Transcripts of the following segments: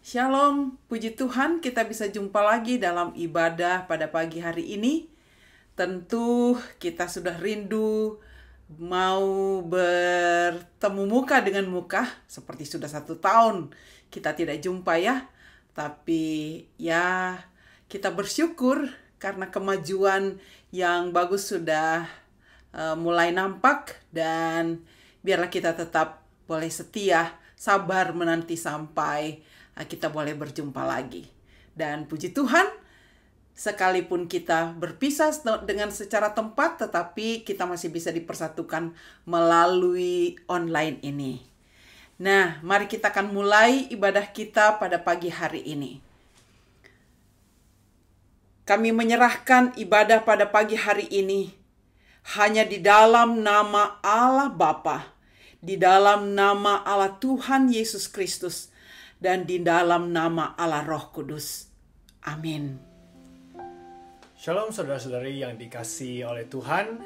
Shalom, puji Tuhan kita bisa jumpa lagi dalam ibadah pada pagi hari ini. Tentu kita sudah rindu mau bertemu muka dengan muka, seperti sudah 1 tahun kita tidak jumpa ya. Tapi ya kita bersyukur karena kemajuan yang bagus sudah mulai nampak. Dan biarlah kita tetap boleh setia, sabar menanti sampai kita boleh berjumpa lagi. Dan puji Tuhan, sekalipun kita berpisah dengan secara tempat, tetapi kita masih bisa dipersatukan melalui online ini. Nah, mari kita akan mulai ibadah kita pada pagi hari ini. Kami menyerahkan ibadah pada pagi hari ini hanya di dalam nama Allah Bapa, di dalam nama Allah Tuhan Yesus Kristus, dan di dalam nama Allah Roh Kudus. Amin. Shalom saudara-saudari yang dikasihi oleh Tuhan.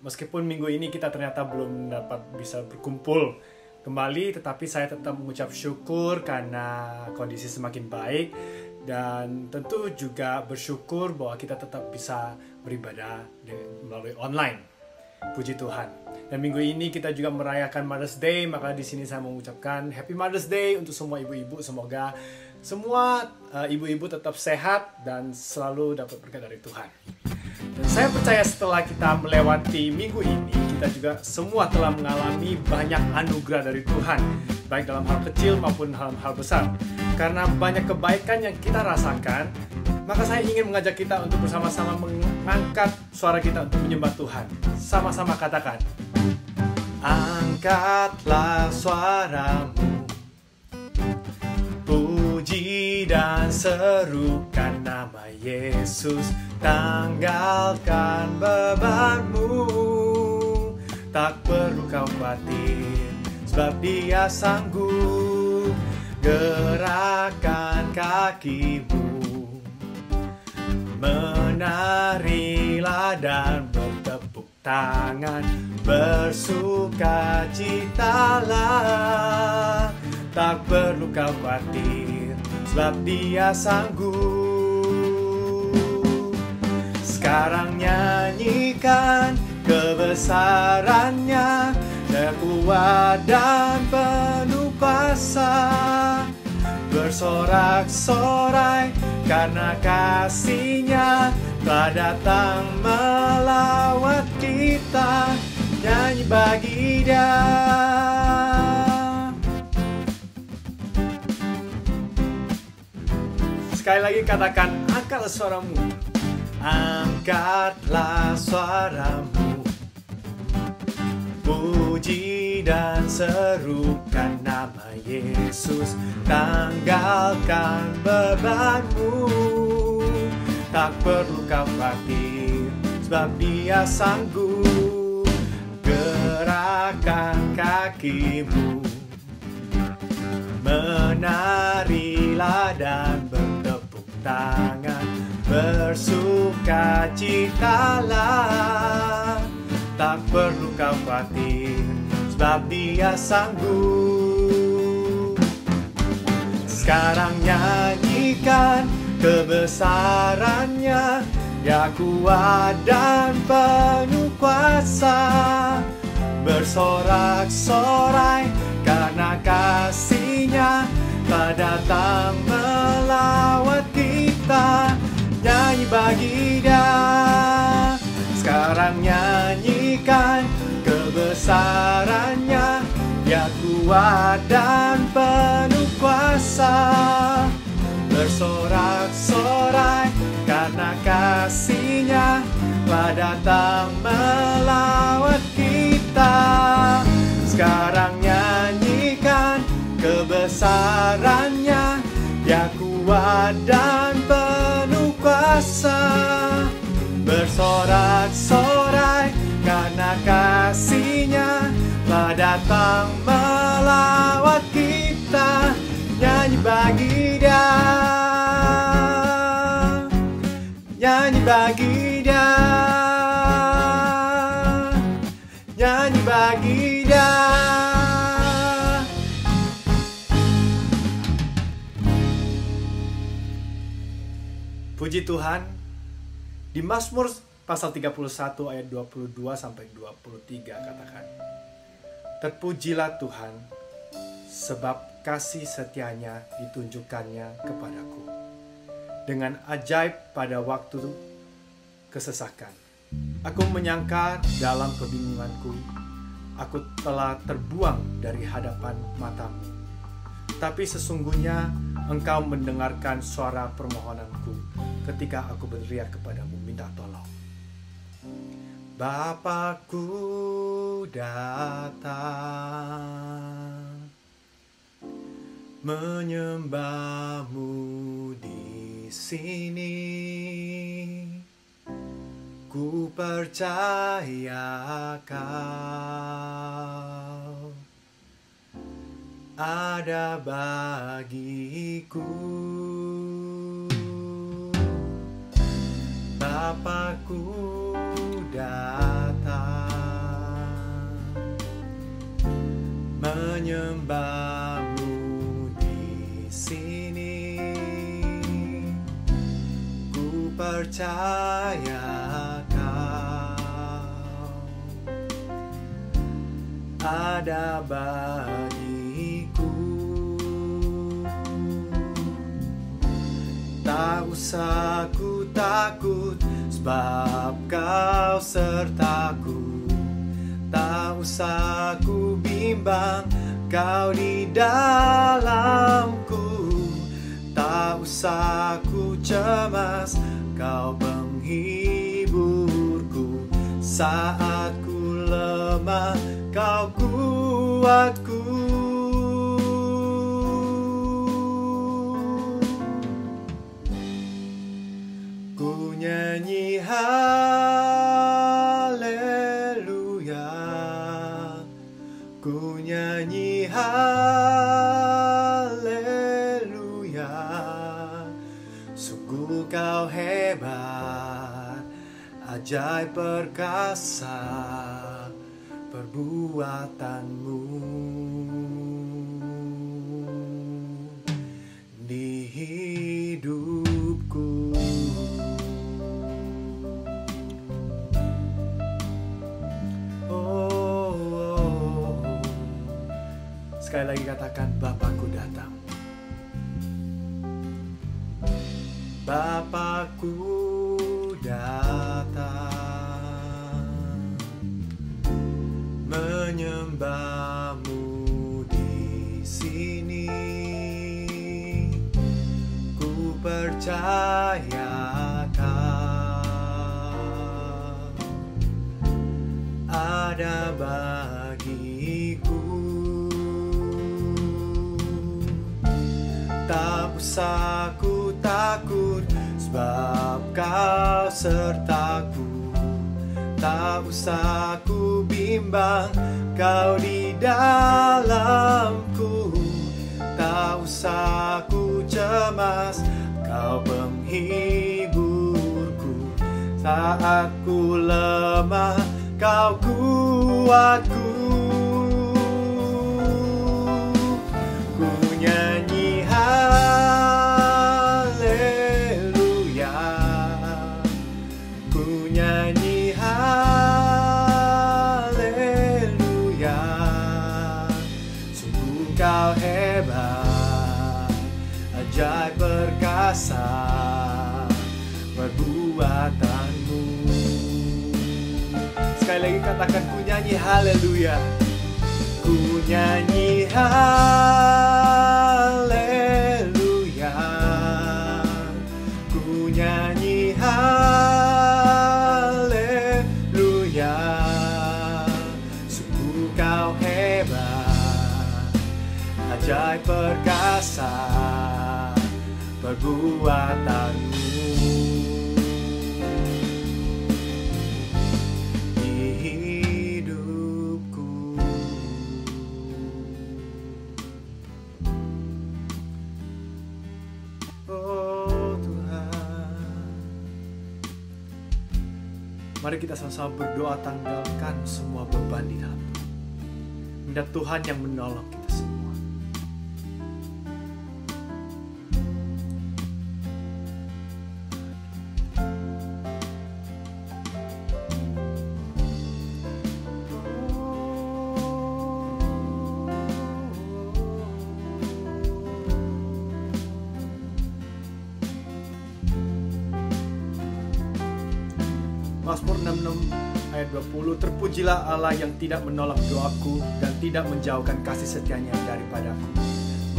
Meskipun minggu ini kita ternyata belum dapat bisa berkumpul kembali, tetapi saya tetap mengucap syukur karena kondisi semakin baik. Dan tentu juga bersyukur bahwa kita tetap bisa beribadah melalui online. Puji Tuhan. Dan minggu ini kita juga merayakan Mother's Day, maka di sini saya mengucapkan Happy Mother's Day untuk semua ibu-ibu. Semoga semua ibu-ibu tetap sehat dan selalu dapat berkat dari Tuhan. Dan saya percaya setelah kita melewati minggu ini, kita juga semua telah mengalami banyak anugerah dari Tuhan, baik dalam hal kecil maupun dalam hal besar. Karena banyak kebaikan yang kita rasakan, maka saya ingin mengajak kita untuk bersama-sama mengangkat suara kita untuk menyembah Tuhan. Sama-sama katakan, angkatlah suaramu, puji dan serukan nama Yesus. Tanggalkan bebanmu, tak perlu kau khawatir, sebab Dia sanggup. Gerakan kakimu, menarilah dan bertepuk tangan, bersukacitalah, tak perlu kau khawatir, sebab Dia sanggup. Sekarang nyanyikan kebesarannya, Dia kuat dan penuh kuasa, bersorak-sorai karena kasih-Nya telah datang melawat kita. Nyanyi bagi Dia. Sekali lagi katakan, angkatlah suaramu. Angkatlah suaramu, puji dan serukan nama Yesus. Tanggalkan bebanmu, tak perlu kau khawatir, sebab Dia sanggup. Gerakan kakimu, menarilah dan bertepuk tangan, bersukacitalah, tak perlu kau khawatir, sebab Dia sanggup. Sekarang nyanyikan kebesarannya, Dia kuat dan penuh kuasa, bersorak-sorai karena kasih-Nya telah datang melawat kita. Nyanyi bagi Dia. Sekarang nyanyikan kebesarannya, Dia kuat dan penuh kuasa, bersorak-sorai karena kasih-Nya telah datang melawat kita. Sekarang nyanyikan kebesarannya, Dia kuat dan penuh kuasa, bersorak-sorai karena kasih-Nya telah datang melawat kita. Nyanyi bagi Dia, nyanyi bagi Dia, nyanyi bagi Dia. Puji Tuhan, di Mazmur pasal 31 ayat 22 sampai 23 katakan, terpujilah Tuhan, sebab kasih setianya ditunjukkannya kepadaku. Dengan ajaib pada waktu kesesakan, aku menyangka dalam kebingunganku, aku telah terbuang dari hadapan matamu. Tapi sesungguhnya Engkau mendengarkan suara permohonanku ketika aku berteriak kepadamu minta tolong. Bapakku datang menyembahmu di sini. Ku percaya Kau ada bagiku. Bapakku datang menyembahmu di sini. Ku percaya Kau ada bagiku. Tak usah ku takut, sebab Kau sertaku. Tak usah ku bimbang, Kau di dalamku. Tak usah ku cemas, Kau penghiburku. Saat ku lemah, Kau kuatku. Ku nyanyi haleluya, ku nyanyi haleluya. Sungguh Kau hebat, ajaib perkasa perbuatanmu di hidupku. Sekali lagi katakan, Bapakku datang. Bapakku datang menyembahmu di sini. Ku percaya Kau ada bagiku. Tak usah ku takut, sebab Kau sertaku. Tak usah ku bimbang, Kau di dalamku. Tak usah ku cemas, Kau penghiburku. Saat ku lemah, Kau kuatku. Ku nyanyi haleluya, ku nyanyi haleluya. Sungguh Kau hebat, ajaib perkasa perbuatanmu. Sekali lagi katakan, ku nyanyi haleluya, ku nyanyi haleluya, ku nyanyi haleluya. Sungguh Kau hebat, ajaib perkasa perbuatanmu di hidupku. Oh Tuhan, mari kita sama-sama berdoa, tanggalkan semua beban di dalam Tuhan. Minta Tuhan yang menolong kita semua. Mazmur 66 ayat 20, terpujilah Allah yang tidak menolak doaku dan tidak menjauhkan kasih setianya daripadaku.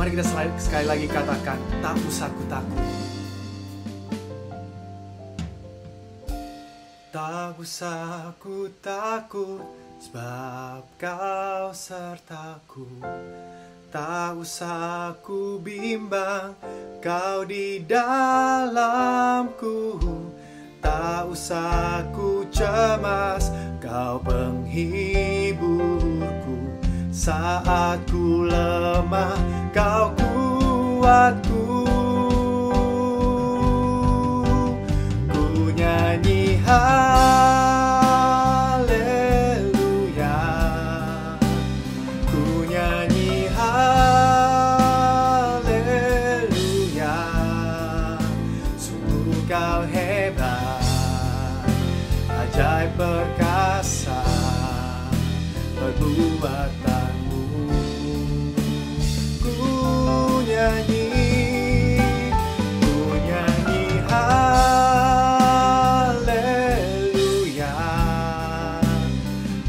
Mari kita sekali lagi katakan, tak usah ku takut. Tak usah ku takut, sebab Kau sertaku. Tak usah ku bimbang, Kau di dalamku. Tak usah ku cemas, Kau penghiburku. Saat ku lemah, Kau kuatku. Ku nyanyi haleluya, ku nyanyi haleluya. Sungguh Kau hebat, ajaib perkasa perbuatanmu. Ku nyanyi haleluya,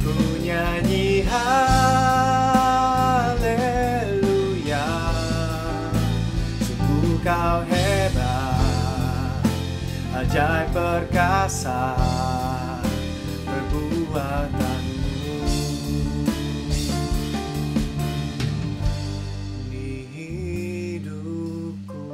ku nyanyi haleluya. Sungguh Kau hebat, ajaib perkasa perbuatanmu. Di hidupku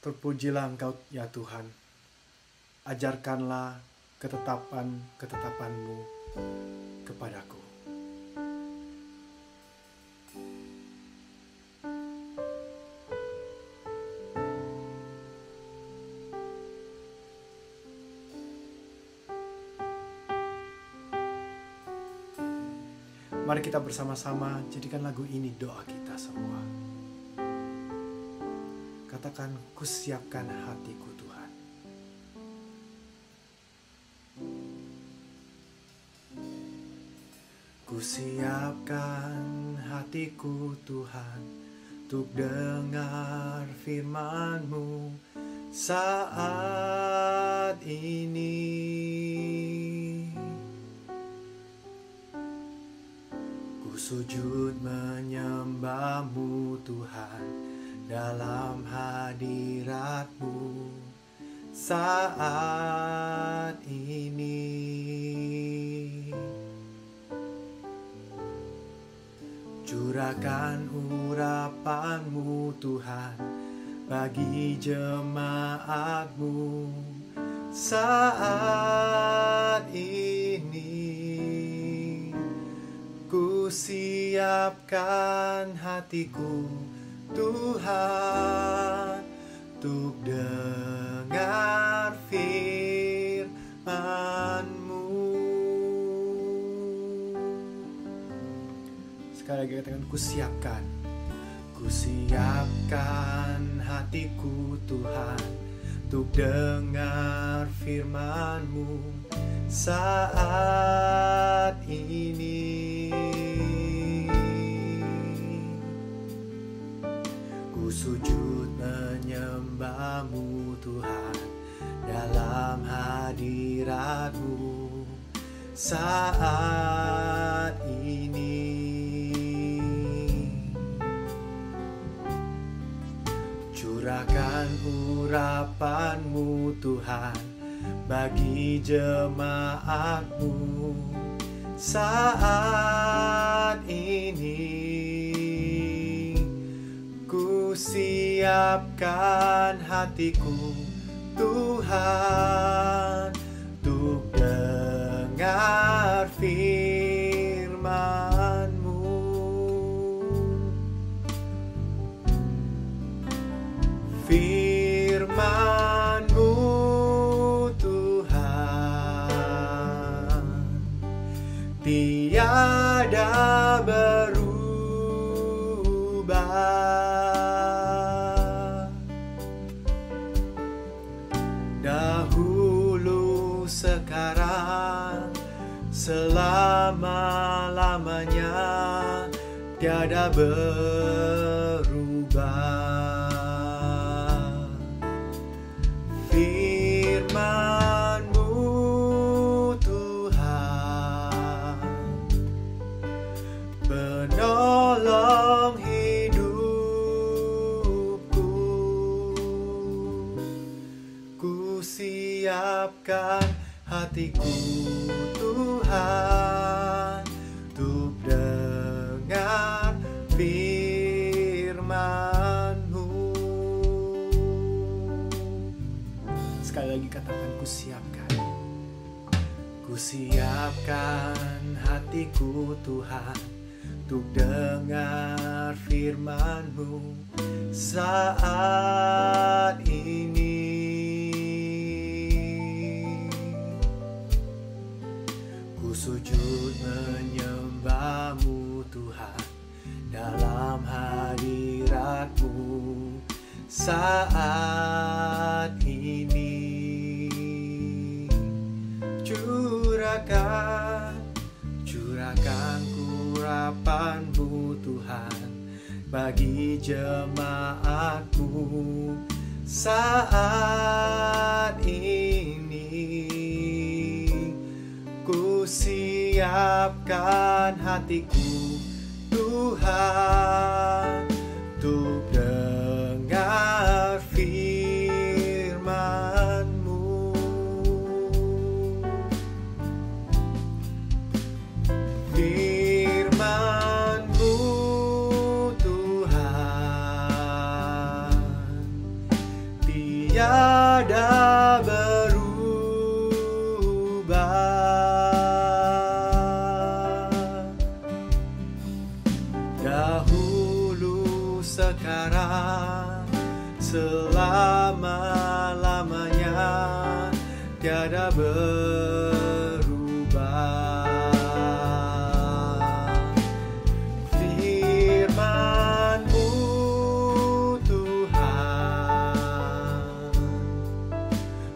terpujilah Engkau ya Tuhan. Ajarkanlah ketetapan-ketetapan-Mu kepadaku. Mari kita bersama-sama jadikan lagu ini doa kita semua. Katakan, ku siapkan hatiku Tuhan. Ku siapkan hatiku Tuhan, untuk dengar firman-Mu saat ini. Ku sujud menyembah-Mu Tuhan, dalam hadirat-Mu saat ini. Curahkan urapan-Mu Tuhan bagi jemaat-Mu saat ini. Ku siapkan hatiku Tuhan, untuk dengar firman-Mu. Sekali lagi katakan, ku siapkan hatiku Tuhan, untuk dengar firman-Mu saat ini. Sujud menyembah-Mu Tuhan, dalam hadirat-Mu saat ini. Curahkan urapan-Mu Tuhan bagi jemaat-Mu saat ini. Ku siapkan hatiku Tuhan, untuk dengar firman-Mu. Firman-Mu Tuhan, Dahulu, sekarang, selama-lamanya tiada berubah. Firman-Mu Tuhan, penolong hidupku. Ku siapkan hatiku Tuhan, untuk dengar firman-Mu. Sekali lagi katakan, ku siapkan. Ku siapkan hatiku Tuhan, untuk dengar firman-Mu saat ini. Ku sujud menyembah-Mu Tuhan, dalam hadirat-Mu saat ini. Curahkan kurapan-Mu Tuhan, bagi jemaat-Mu saat ini. Ku siapkan hatiku Tuhan, untuk dengar firman-Mu. Firman-Mu Tuhan, tiada berubah. Dahulu, sekarang, selama-lamanya tiada berubah. Firman-Mu Tuhan,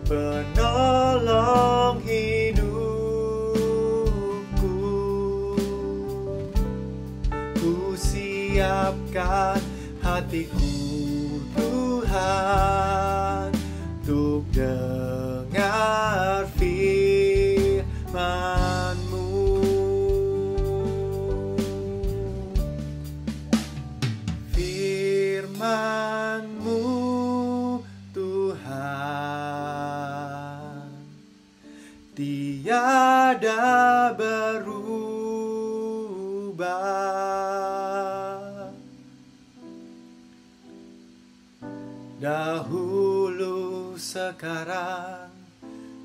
penolong hidupku. Ku siapkan hatiku Tuhan, untuk dengar firman-Mu. Firman-Mu Tuhan, tiada berubah. Dahulu, sekarang,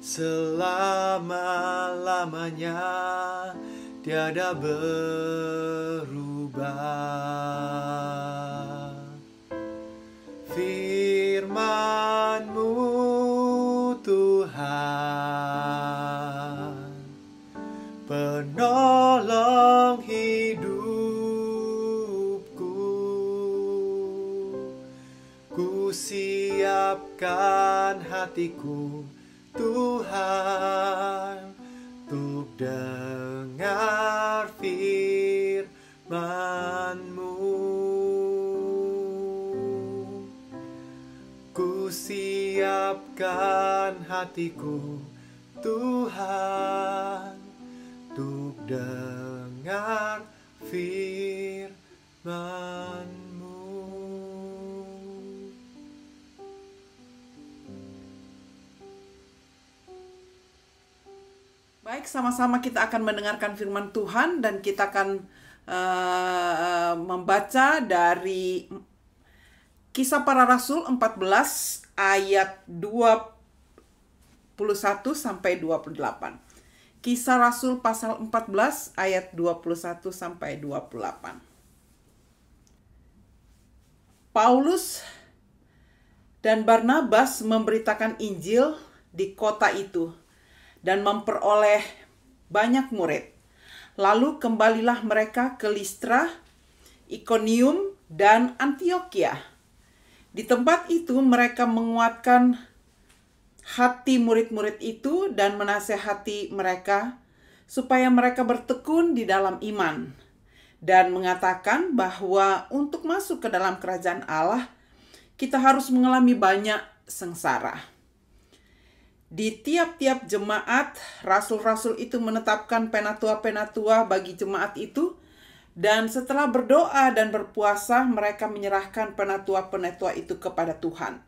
selama-lamanya tiada berubah. Firman-Mu Tuhan, penolong hidupku. Ku siapkan hatiku Tuhan, untuk dengar firman-Mu. Ku siapkan hatiku Tuhan, untuk dengar firman-Mu. Baik, sama-sama kita akan mendengarkan firman Tuhan, dan kita akan membaca dari Kisah Para Rasul 14 ayat 21 sampai 28. Kisah Rasul pasal 14 ayat 21 sampai 28. Paulus dan Barnabas memberitakan Injil di kota itu dan memperoleh banyak murid. Lalu kembalilah mereka ke Listra, Ikonium, dan Antiokhia. Di tempat itu mereka menguatkan hati murid-murid itu dan menasehati mereka supaya mereka bertekun di dalam iman dan mengatakan bahwa untuk masuk ke dalam kerajaan Allah kita harus mengalami banyak sengsara. Di tiap-tiap jemaat, rasul-rasul itu menetapkan penatua-penatua bagi jemaat itu, dan setelah berdoa dan berpuasa, mereka menyerahkan penatua-penatua itu kepada Tuhan,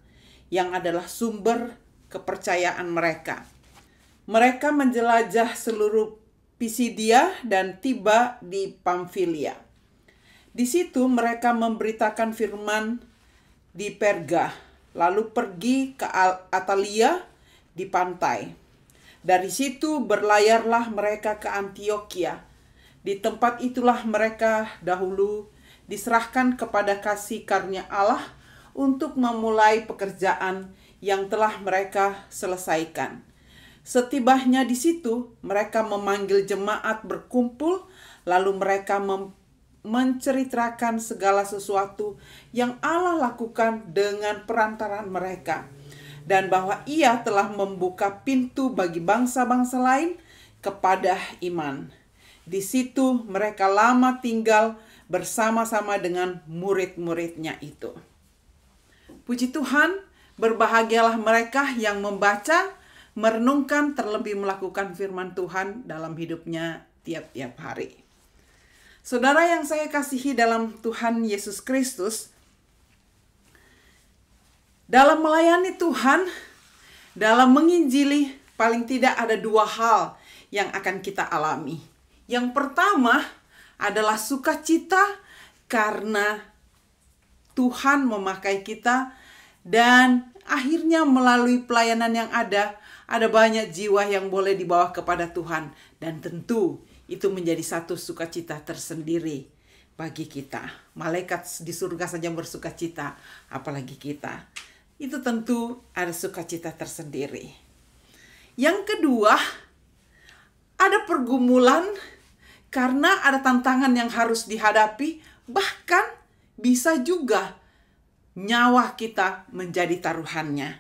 yang adalah sumber kepercayaan mereka. Mereka menjelajah seluruh Pisidia dan tiba di Pamfilia. Di situ mereka memberitakan firman di Perga, lalu pergi ke Atalia di pantai. Dari situ berlayarlah mereka ke Antiokhia. Di tempat itulah mereka dahulu diserahkan kepada kasih karunia Allah untuk memulai pekerjaan yang telah mereka selesaikan. Setibanya di situ, mereka memanggil jemaat berkumpul, lalu mereka menceritakan segala sesuatu yang Allah lakukan dengan perantaraan mereka, dan bahwa Ia telah membuka pintu bagi bangsa-bangsa lain kepada iman. Di situ mereka lama tinggal bersama-sama dengan murid-muridnya itu. Puji Tuhan, berbahagialah mereka yang membaca, merenungkan, terlebih melakukan firman Tuhan dalam hidupnya tiap-tiap hari. Saudara yang saya kasihi dalam Tuhan Yesus Kristus, dalam melayani Tuhan, dalam menginjili, paling tidak ada dua hal yang akan kita alami. Yang pertama adalah sukacita karena Tuhan memakai kita, dan akhirnya melalui pelayanan yang ada banyak jiwa yang boleh dibawa kepada Tuhan. Dan tentu itu menjadi satu sukacita tersendiri bagi kita. Malaikat di surga saja bersukacita, apalagi kita. Itu tentu ada sukacita tersendiri. Yang kedua, ada pergumulan karena ada tantangan yang harus dihadapi, bahkan bisa juga nyawa kita menjadi taruhannya.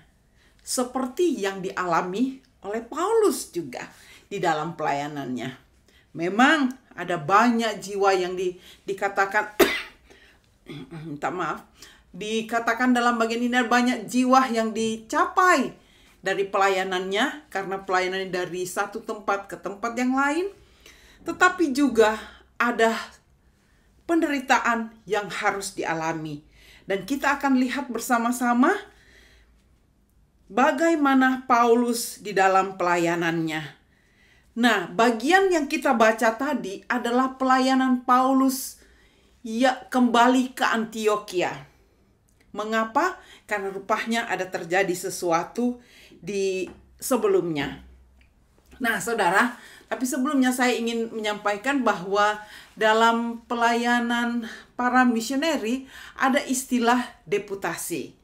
Seperti yang dialami oleh Paulus juga di dalam pelayanannya. Memang ada banyak jiwa yang dikatakan dikatakan dalam bagian ini banyak jiwa yang dicapai dari pelayanannya, karena pelayanan dari satu tempat ke tempat yang lain. Tetapi juga ada penderitaan yang harus dialami. Dan kita akan lihat bersama-sama bagaimana Paulus di dalam pelayanannya. Nah, bagian yang kita baca tadi adalah pelayanan Paulus kembali ke Antiokhia. Mengapa? Karena rupanya ada terjadi sesuatu di sebelumnya. Nah, saudara, tapi sebelumnya saya ingin menyampaikan bahwa dalam pelayanan para misioneri ada istilah deputasi.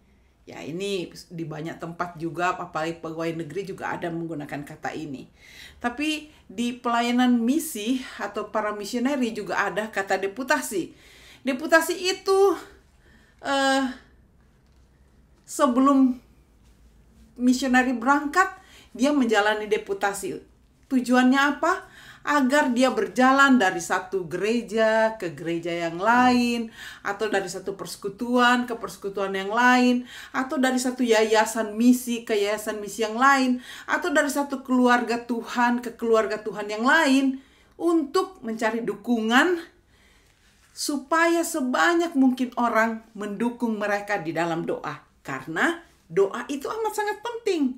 Ya, ini di banyak tempat juga, apalagi pegawai negeri juga ada menggunakan kata ini. Tapi di pelayanan misi atau para misioneri juga ada kata deputasi. Deputasi itu sebelum misioneri berangkat, dia menjalani deputasi. Tujuannya apa? Agar dia berjalan dari satu gereja ke gereja yang lain, atau dari satu persekutuan ke persekutuan yang lain, atau dari satu yayasan misi ke yayasan misi yang lain, atau dari satu keluarga Tuhan ke keluarga Tuhan yang lain, untuk mencari dukungan supaya sebanyak mungkin orang mendukung mereka di dalam doa. Karena doa itu amat sangat penting.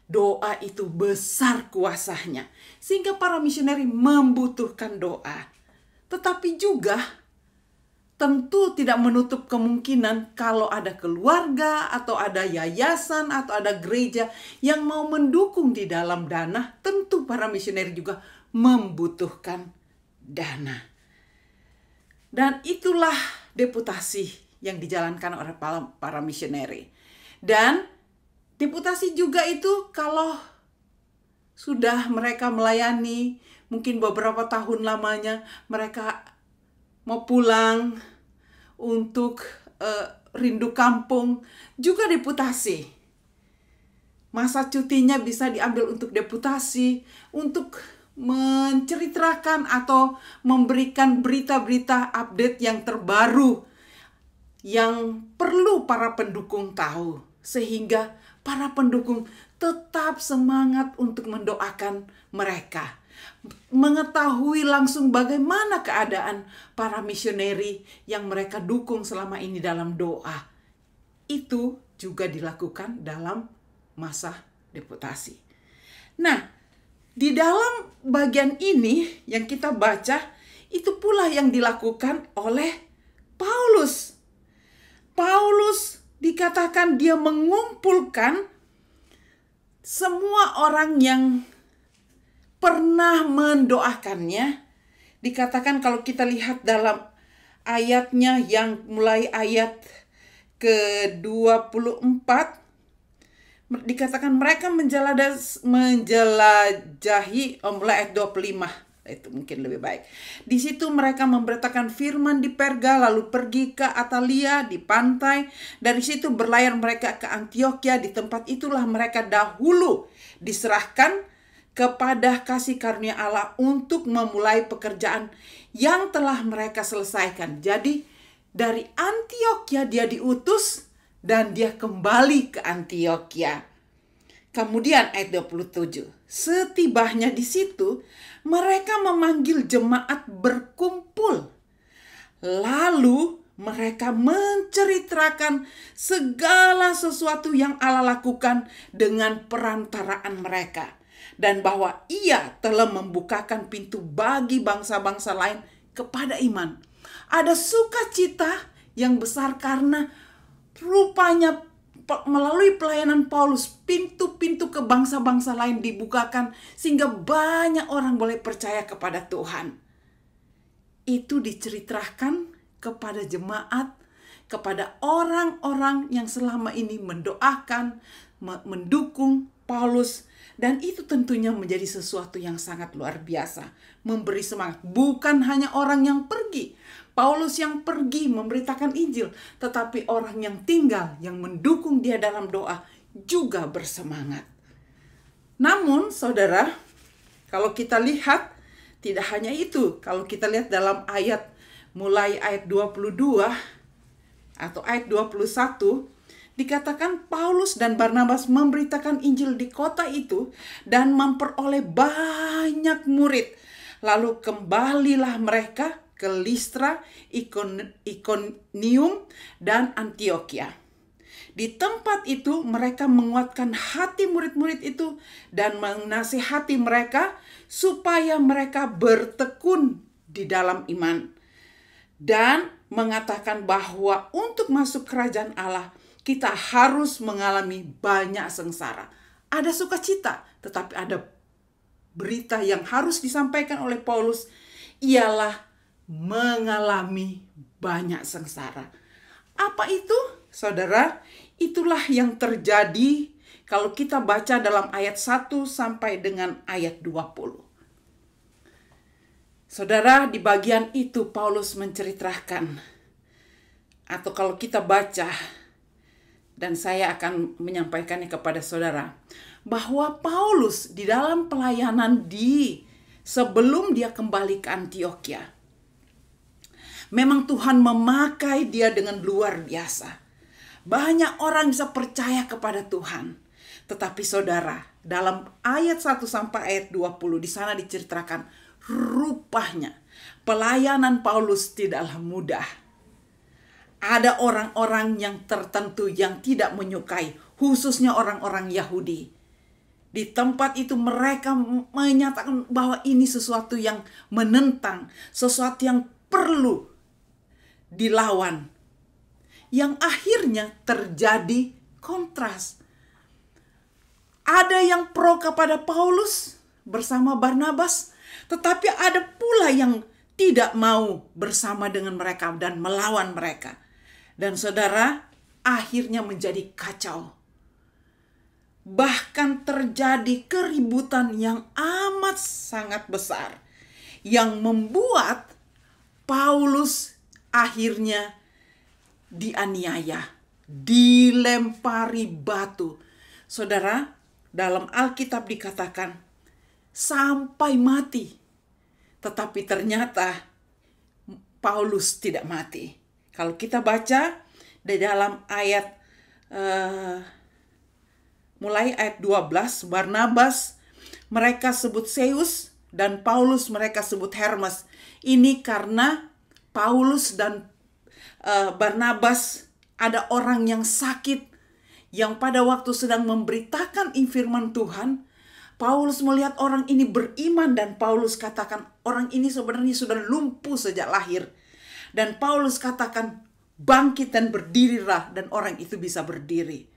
Doa itu besar kuasanya, sehingga para misioneri membutuhkan doa. Tetapi juga tentu tidak menutup kemungkinan kalau ada keluarga atau ada yayasan atau ada gereja yang mau mendukung di dalam dana, tentu para misioneri juga membutuhkan dana. Dan itulah deputasi yang dijalankan oleh para misioneri. Dan deputasi juga itu kalau sudah mereka melayani, mungkin beberapa tahun lamanya, mereka mau pulang untuk rindu kampung, juga deputasi. Masa cutinya bisa diambil untuk deputasi, untuk menceritakan atau memberikan berita-berita update yang terbaru yang perlu para pendukung tahu, sehingga para pendukung tetap semangat untuk mendoakan mereka, mengetahui langsung bagaimana keadaan para misioneri yang mereka dukung selama ini dalam doa. Itu juga dilakukan dalam masa deputasi. Nah, di dalam bagian ini yang kita baca, itu pula yang dilakukan oleh Paulus. Paulus dikatakan dia mengumpulkan semua orang yang pernah mendoakannya. Dikatakan kalau kita lihat dalam ayatnya yang mulai ayat ke-24, dikatakan mereka menjelajahi, mulai ayat 25. Itu mungkin lebih baik. Di situ mereka memberitakan firman di Perga, lalu pergi ke Atalia di pantai. Dari situ berlayar mereka ke Antioquia. Di tempat itulah mereka dahulu diserahkan kepada kasih karunia Allah untuk memulai pekerjaan yang telah mereka selesaikan. Jadi dari Antioquia dia diutus dan dia kembali ke Antioquia. Kemudian ayat 27. Setibanya di situ, mereka memanggil jemaat berkumpul. Lalu mereka menceritakan segala sesuatu yang Allah lakukan dengan perantaraan mereka. Dan bahwa ia telah membukakan pintu bagi bangsa-bangsa lain kepada iman. Ada sukacita yang besar karena rupanya melalui pelayanan Paulus, pintu-pintu ke bangsa-bangsa lain dibukakan sehingga banyak orang boleh percaya kepada Tuhan. Itu diceritakan kepada jemaat, kepada orang-orang yang selama ini mendoakan, mendukung Paulus. Dan itu tentunya menjadi sesuatu yang sangat luar biasa. Memberi semangat. Bukan hanya orang yang pergi. Paulus yang pergi memberitakan Injil. Tetapi orang yang tinggal, yang mendukung dia dalam doa, juga bersemangat. Namun saudara, kalau kita lihat, tidak hanya itu. Kalau kita lihat dalam ayat, mulai ayat 22 atau ayat 21, dikatakan Paulus dan Barnabas memberitakan Injil di kota itu dan memperoleh banyak murid. Lalu kembalilah mereka ke Listra, Ikonium, dan Antioquia. Di tempat itu mereka menguatkan hati murid-murid itu dan menasihati mereka supaya mereka bertekun di dalam iman. Dan mengatakan bahwa untuk masuk kerajaan Allah, kita harus mengalami banyak sengsara. Ada sukacita, tetapi ada berita yang harus disampaikan oleh Paulus, ialah mengalami banyak sengsara. Apa itu, saudara? Itulah yang terjadi kalau kita baca dalam ayat 1 sampai dengan ayat 20. Saudara, di bagian itu Paulus menceritakan, atau kalau kita baca, dan saya akan menyampaikannya kepada saudara, bahwa Paulus di dalam pelayanan sebelum dia kembali ke Antioquia, memang Tuhan memakai dia dengan luar biasa. Banyak orang bisa percaya kepada Tuhan. Tetapi saudara, dalam ayat 1 sampai ayat 20 di sana diceritakan, rupanya pelayanan Paulus tidaklah mudah. Ada orang-orang yang tertentu yang tidak menyukai, khususnya orang-orang Yahudi. Di tempat itu mereka menyatakan bahwa ini sesuatu yang menentang, sesuatu yang perlu dilawan. Yang akhirnya terjadi kontras. Ada yang pro kepada Paulus bersama Barnabas, tetapi ada pula yang tidak mau bersama dengan mereka dan melawan mereka. Dan saudara, akhirnya menjadi kacau. Bahkan terjadi keributan yang amat sangat besar, yang membuat Paulus akhirnya dianiaya, dilempari batu. Saudara, dalam Alkitab dikatakan sampai mati. Tetapi ternyata Paulus tidak mati. Kalau kita baca di dalam ayat mulai ayat 12, Barnabas mereka sebut Zeus dan Paulus mereka sebut Hermes. Ini karena Paulus dan Barnabas ada orang yang sakit yang pada waktu sedang memberitakan firman Tuhan, Paulus melihat orang ini beriman dan Paulus katakan orang ini sebenarnya sudah lumpuh sejak lahir. Dan Paulus katakan bangkit dan berdirilah, dan orang itu bisa berdiri.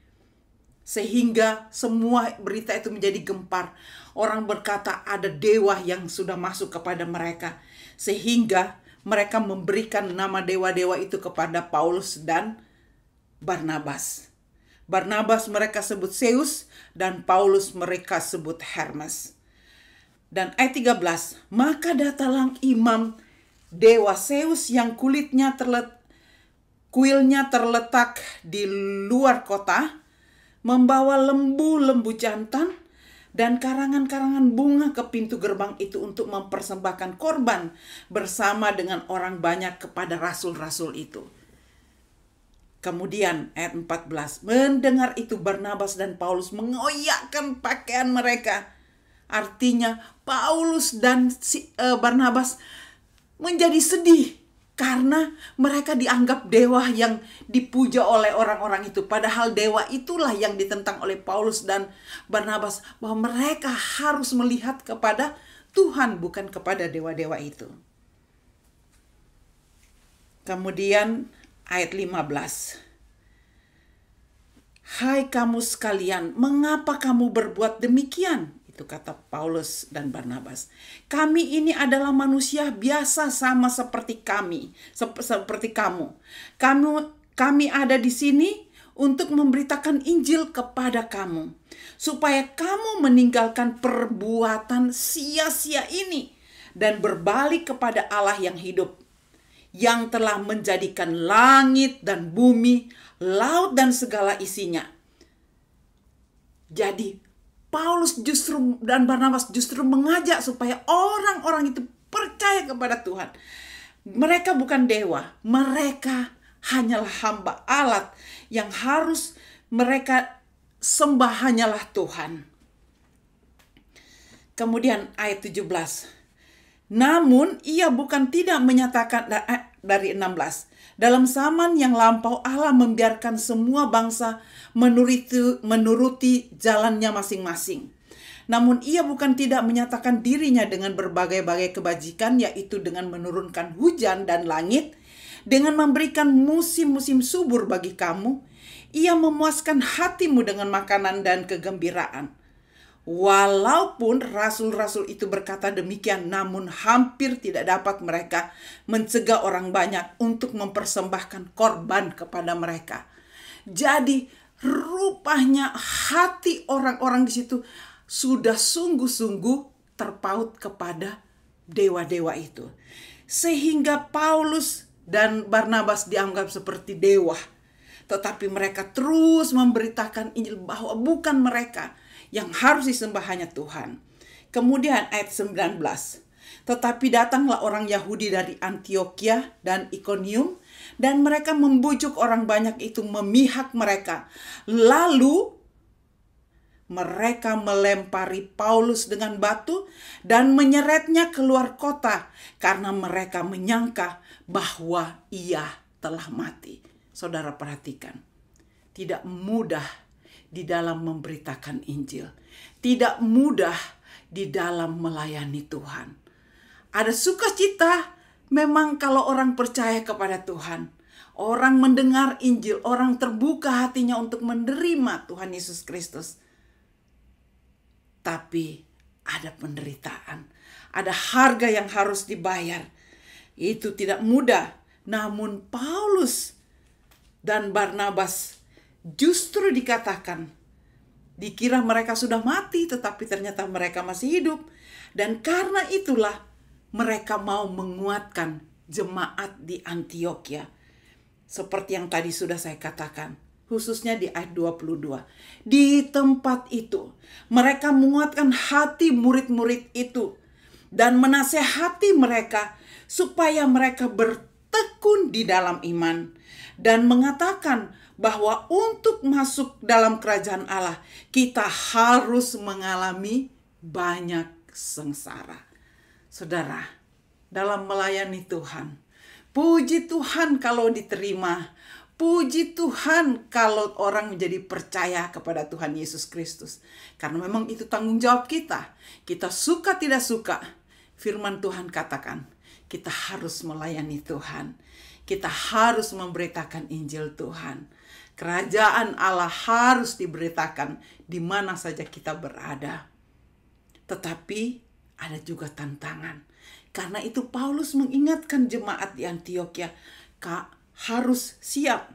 Sehingga semua berita itu menjadi gempar. Orang berkata ada dewa yang sudah masuk kepada mereka. Sehingga mereka memberikan nama dewa-dewa itu kepada Paulus dan Barnabas. Barnabas mereka sebut Zeus dan Paulus mereka sebut Hermes. Dan ayat 13, maka datanglah imam dewa Zeus yang kuilnya terletak di luar kota, membawa lembu-lembu jantan dan karangan-karangan bunga ke pintu gerbang itu untuk mempersembahkan korban bersama dengan orang banyak kepada rasul-rasul itu. Kemudian ayat 14, mendengar itu Barnabas dan Paulus mengoyakkan pakaian mereka. Artinya Paulus dan Barnabas menjadi sedih karena mereka dianggap dewa yang dipuja oleh orang-orang itu. Padahal dewa itulah yang ditentang oleh Paulus dan Barnabas, bahwa mereka harus melihat kepada Tuhan, bukan kepada dewa-dewa itu. Kemudian ayat 15. Hai kamu sekalian, mengapa kamu berbuat demikian? Itu kata Paulus dan Barnabas. Kami ini adalah manusia biasa sama seperti kami, seperti kamu. Kami ada di sini untuk memberitakan Injil kepada kamu, supaya kamu meninggalkan perbuatan sia-sia ini dan berbalik kepada Allah yang hidup, yang telah menjadikan langit dan bumi, laut dan segala isinya. Jadi Paulus dan Barnabas justru mengajak supaya orang-orang itu percaya kepada Tuhan. Mereka bukan dewa, mereka hanyalah hamba alat yang harus mereka sembah hanyalah Tuhan. Kemudian ayat 17. Namun ia bukan tidak menyatakan, dari 16. Dalam zaman yang lampau Allah membiarkan semua bangsa menuruti jalannya masing-masing. Namun ia bukan tidak menyatakan dirinya dengan berbagai-bagai kebajikan, yaitu dengan menurunkan hujan dan langit, dengan memberikan musim-musim subur bagi kamu. Ia memuaskan hatimu dengan makanan dan kegembiraan. Walaupun rasul-rasul itu berkata demikian, namun hampir tidak dapat mereka mencegah orang banyak untuk mempersembahkan korban kepada mereka. Jadi rupanya hati orang-orang di situ sudah sungguh-sungguh terpaut kepada dewa-dewa itu. Sehingga Paulus dan Barnabas dianggap seperti dewa. Tetapi mereka terus memberitakan Injil bahwa bukan mereka yang harus disembah, hanya Tuhan. Kemudian ayat 19. Tetapi datanglah orang Yahudi dari Antioquia dan Iconium, dan mereka membujuk orang banyak itu memihak mereka. Lalu mereka melempari Paulus dengan batu dan menyeretnya keluar kota karena mereka menyangka bahwa ia telah mati. Saudara perhatikan, tidak mudah di dalam memberitakan Injil. Tidak mudah di dalam melayani Tuhan. Ada sukacita memang kalau orang percaya kepada Tuhan. Orang mendengar Injil, orang terbuka hatinya untuk menerima Tuhan Yesus Kristus. Tapi ada penderitaan, ada harga yang harus dibayar. Itu tidak mudah. Namun Paulus dan Barnabas justru dikatakan, dikira mereka sudah mati, tetapi ternyata mereka masih hidup. Dan karena itulah mereka mau menguatkan jemaat di Antioquia. Seperti yang tadi sudah saya katakan, khususnya di ayat 22. Di tempat itu, mereka menguatkan hati murid-murid itu dan menasehati mereka supaya mereka bertekun di dalam iman dan mengatakan bahwa untuk masuk dalam kerajaan Allah, kita harus mengalami banyak sengsara. Saudara, dalam melayani Tuhan, puji Tuhan kalau diterima. Puji Tuhan kalau orang menjadi percaya kepada Tuhan Yesus Kristus. Karena memang itu tanggung jawab kita. Kita suka tidak suka, firman Tuhan katakan, kita harus melayani Tuhan. Kita harus memberitakan Injil Tuhan. Kerajaan Allah harus diberitakan di mana saja kita berada. Tetapi ada juga tantangan. Karena itu Paulus mengingatkan jemaat di Antiokhia, harus siap.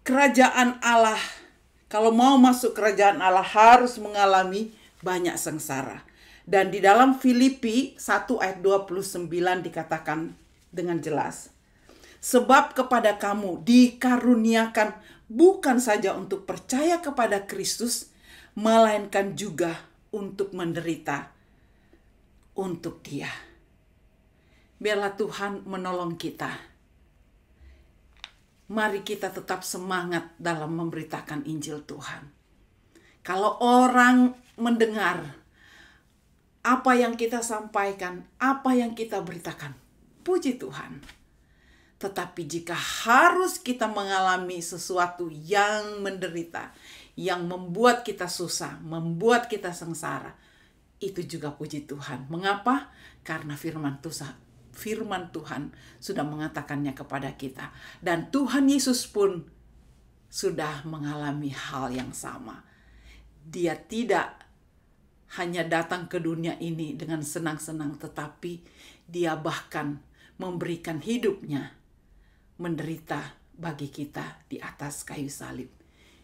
Kerajaan Allah, kalau mau masuk kerajaan Allah harus mengalami banyak sengsara. Dan di dalam Filipi 1 ayat 29 dikatakan dengan jelas, sebab kepada kamu dikaruniakan bukan saja untuk percaya kepada Kristus, melainkan juga untuk menderita untuk Dia. Biarlah Tuhan menolong kita. Mari kita tetap semangat dalam memberitakan Injil Tuhan. Kalau orang mendengar apa yang kita sampaikan, apa yang kita beritakan, puji Tuhan. Tetapi jika harus kita mengalami sesuatu yang menderita, yang membuat kita susah, membuat kita sengsara, itu juga puji Tuhan. Mengapa? Karena firman Tuhan sudah mengatakannya kepada kita. Dan Tuhan Yesus pun sudah mengalami hal yang sama. Dia tidak hanya datang ke dunia ini dengan senang-senang, tetapi dia bahkan memberikan hidupnya menderita bagi kita di atas kayu salib.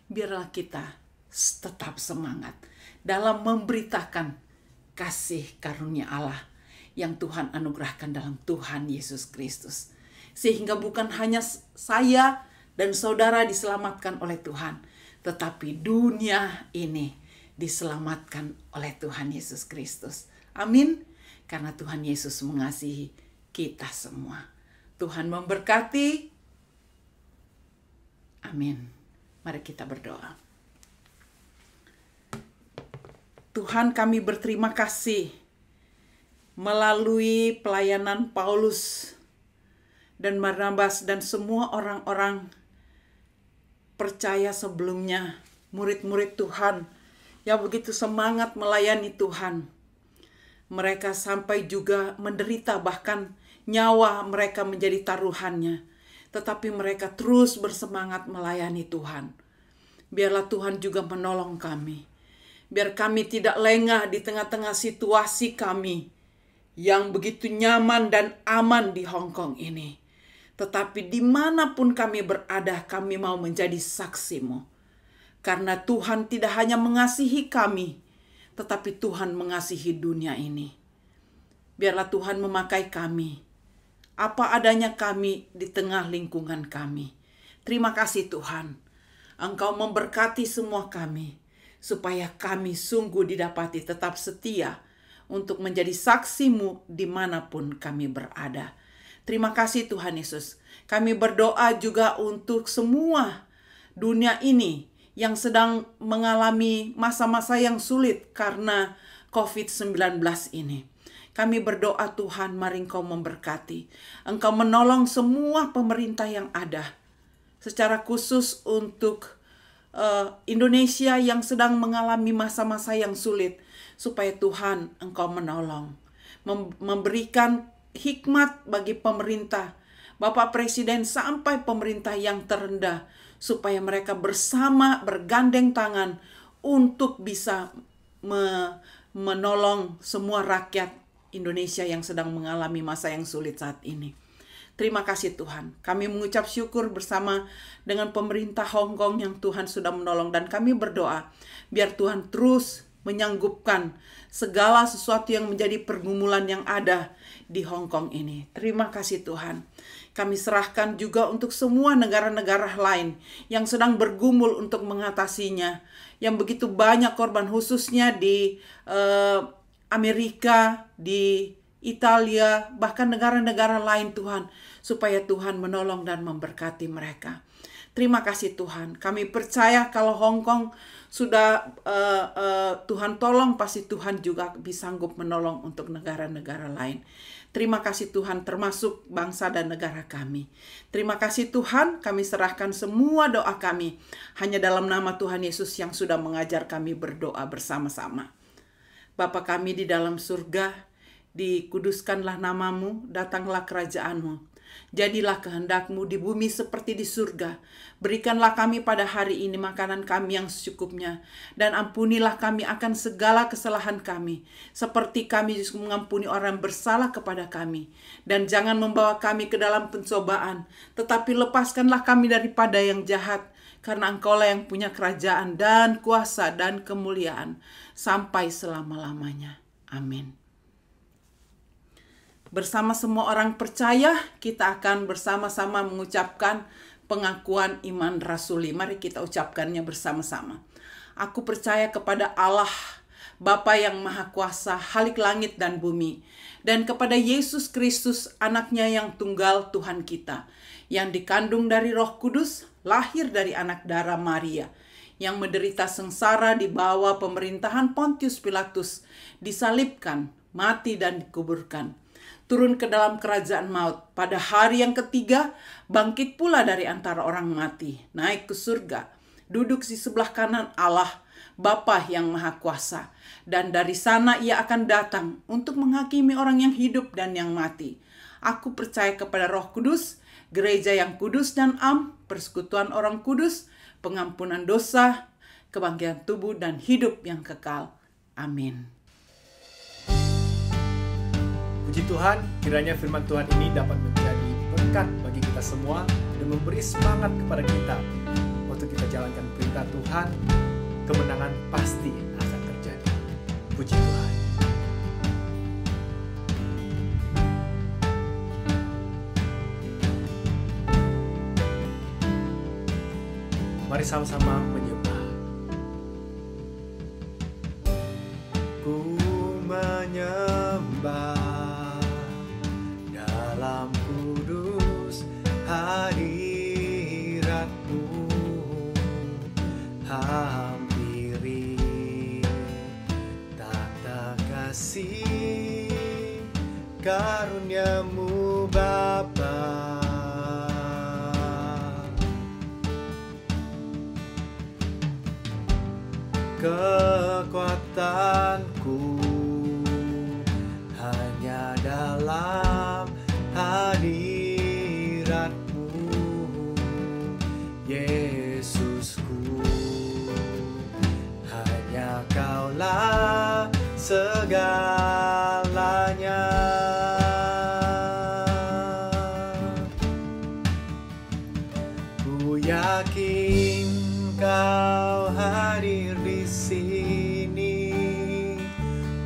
Biarlah kita tetap semangat dalam memberitakan kasih karunia Allah yang Tuhan anugerahkan dalam Tuhan Yesus Kristus. Sehingga bukan hanya saya dan saudara diselamatkan oleh Tuhan, tetapi dunia ini diselamatkan oleh Tuhan Yesus Kristus. Amin. Karena Tuhan Yesus mengasihi kita semua. Tuhan memberkati. Amin. Mari kita berdoa. Tuhan, kami berterima kasih melalui pelayanan Paulus dan Barnabas dan semua orang-orang percaya sebelumnya, murid-murid Tuhan yang begitu semangat melayani Tuhan. Mereka sampai juga menderita, bahkan nyawa mereka menjadi taruhannya. Tetapi mereka terus bersemangat melayani Tuhan. Biarlah Tuhan juga menolong kami. Biar kami tidak lengah di tengah-tengah situasi kami yang begitu nyaman dan aman di Hong Kong ini. Tetapi dimanapun kami berada, kami mau menjadi saksi-Mu. Karena Tuhan tidak hanya mengasihi kami, tetapi Tuhan mengasihi dunia ini. Biarlah Tuhan memakai kami, apa adanya kami di tengah lingkungan kami. Terima kasih Tuhan, Engkau memberkati semua kami, supaya kami sungguh didapati tetap setia untuk menjadi saksi-Mu dimanapun kami berada. Terima kasih Tuhan Yesus. Kami berdoa juga untuk semua dunia ini yang sedang mengalami masa-masa yang sulit karena COVID-19 ini. Kami berdoa Tuhan, mari Engkau memberkati. Engkau menolong semua pemerintah yang ada. Secara khusus untuk Indonesia yang sedang mengalami masa-masa yang sulit. Supaya Tuhan Engkau menolong, memberikan hikmat bagi pemerintah, Bapak Presiden sampai pemerintah yang terendah, supaya mereka bersama bergandeng tangan untuk bisa menolong semua rakyat Indonesia yang sedang mengalami masa yang sulit saat ini. Terima kasih Tuhan. Kami mengucap syukur bersama dengan pemerintah Hong Kong yang Tuhan sudah menolong, dan kami berdoa biar Tuhan terus menyanggupkan segala sesuatu yang menjadi pergumulan yang ada di Hong Kong ini. Terima kasih Tuhan. Kami serahkan juga untuk semua negara-negara lain yang sedang bergumul untuk mengatasinya. Yang begitu banyak korban, khususnya di Amerika, di Italia, bahkan negara-negara lain Tuhan. Supaya Tuhan menolong dan memberkati mereka. Terima kasih Tuhan. Kami percaya kalau Hong Kong sudah Tuhan tolong, pasti Tuhan juga bisa sanggup menolong untuk negara-negara lain. Terima kasih Tuhan, termasuk bangsa dan negara kami. Terima kasih Tuhan, kami serahkan semua doa kami hanya dalam nama Tuhan Yesus yang sudah mengajar kami berdoa bersama-sama. Bapa kami di dalam surga, dikuduskanlah namamu, datanglah kerajaanmu. Jadilah kehendak-Mu di bumi seperti di surga. Berikanlah kami pada hari ini makanan kami yang secukupnya. Dan ampunilah kami akan segala kesalahan kami. Seperti kami juga mengampuni orang yang bersalah kepada kami. Dan jangan membawa kami ke dalam pencobaan. Tetapi lepaskanlah kami daripada yang jahat. Karena Engkaulah yang punya kerajaan dan kuasa dan kemuliaan. Sampai selama-lamanya. Amin. Bersama semua orang percaya, kita akan bersama-sama mengucapkan pengakuan iman rasuli. Mari kita ucapkannya bersama-sama. Aku percaya kepada Allah, Bapa yang Maha Kuasa, Khalik langit dan bumi, dan kepada Yesus Kristus, anaknya yang tunggal Tuhan kita, yang dikandung dari Roh Kudus, lahir dari anak darah Maria, yang menderita sengsara di bawah pemerintahan Pontius Pilatus, disalibkan, mati dan dikuburkan. Turun ke dalam kerajaan maut. Pada hari yang ketiga, bangkit pula dari antara orang mati. Naik ke surga. Duduk di sebelah kanan Allah, Bapa yang Maha Kuasa. Dan dari sana ia akan datang untuk menghakimi orang yang hidup dan yang mati. Aku percaya kepada Roh Kudus, gereja yang kudus dan am, persekutuan orang kudus, pengampunan dosa, kebangkitan tubuh dan hidup yang kekal. Amin. Puji Tuhan, kiranya firman Tuhan ini dapat menjadi berkat bagi kita semua dan memberi semangat kepada kita untuk kita jalankan perintah Tuhan. Kemenangan pasti akan terjadi. Puji Tuhan. Mari sama-sama menyembah. Ku menyembah dalam kudus hadirat-Mu, hampiri tata kasih karunia-Mu Bapa. Kekuatanku hanya dalam hadirat-Mu, Yesusku. Hanya Kaulah segalanya. Ku yakin Kau hadir di sini.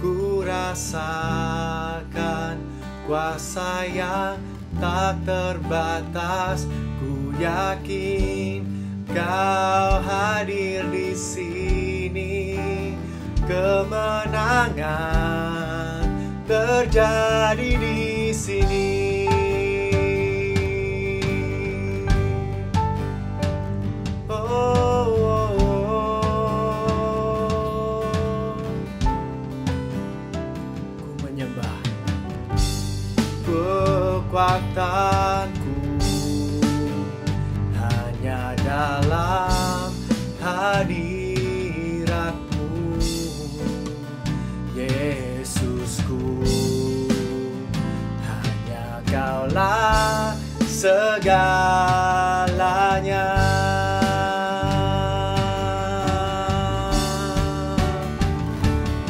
Ku rasakan kuasa yang tak terbatas. Ku yakin Kau hadir di sini. Kemenangan terjadi di sini. Kekuatanku hanya dalam hadirat-Mu, Yesusku. Hanya Kaulah segalanya.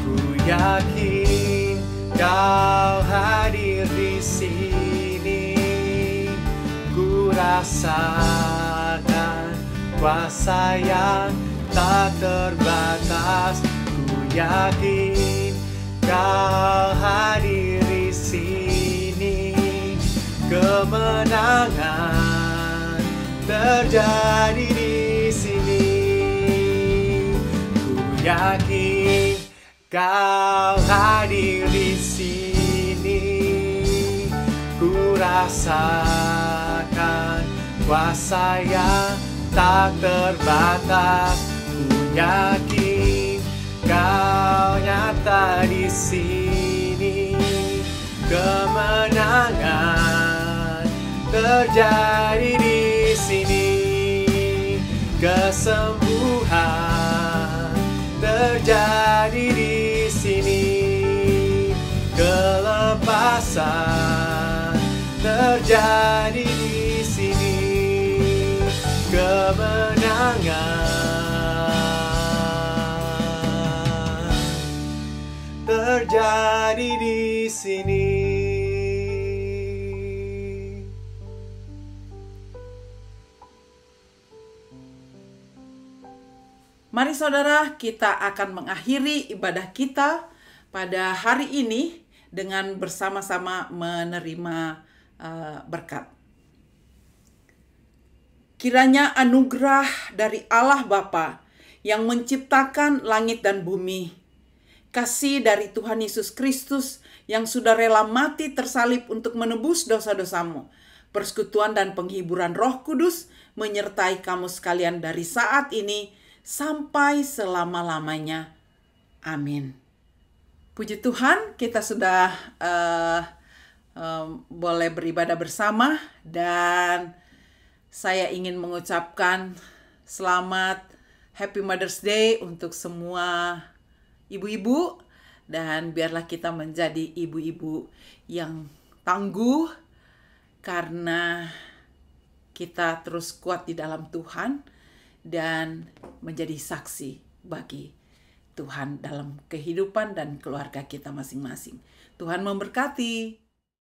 Ku yakin Kau hadir di sini. Rasakan kuasa yang tak terbatas. Ku yakin Kau hadir di sini, kemenangan terjadi di sini. Ku yakin Kau hadir di sini, ku rasakan kuasa yang tak terbatas. Ku yakin Kau nyata di sini, kemenangan terjadi di sini, kesembuhan terjadi di sini, kelepasan terjadi di sini, kemenangan terjadi di sini. Mari saudara, kita akan mengakhiri ibadah kita pada hari ini dengan bersama-sama menerima berkat. Kiranya anugerah dari Allah Bapa yang menciptakan langit dan bumi, kasih dari Tuhan Yesus Kristus yang sudah rela mati tersalib untuk menebus dosa-dosamu, persekutuan dan penghiburan Roh Kudus menyertai kamu sekalian dari saat ini sampai selama-lamanya. Amin. Puji Tuhan, kita sudah boleh beribadah bersama, dan saya ingin mengucapkan selamat Happy Mother's Day untuk semua ibu-ibu, dan biarlah kita menjadi ibu-ibu yang tangguh karena kita terus kuat di dalam Tuhan dan menjadi saksi bagi Tuhan dalam kehidupan dan keluarga kita masing-masing. Tuhan memberkati.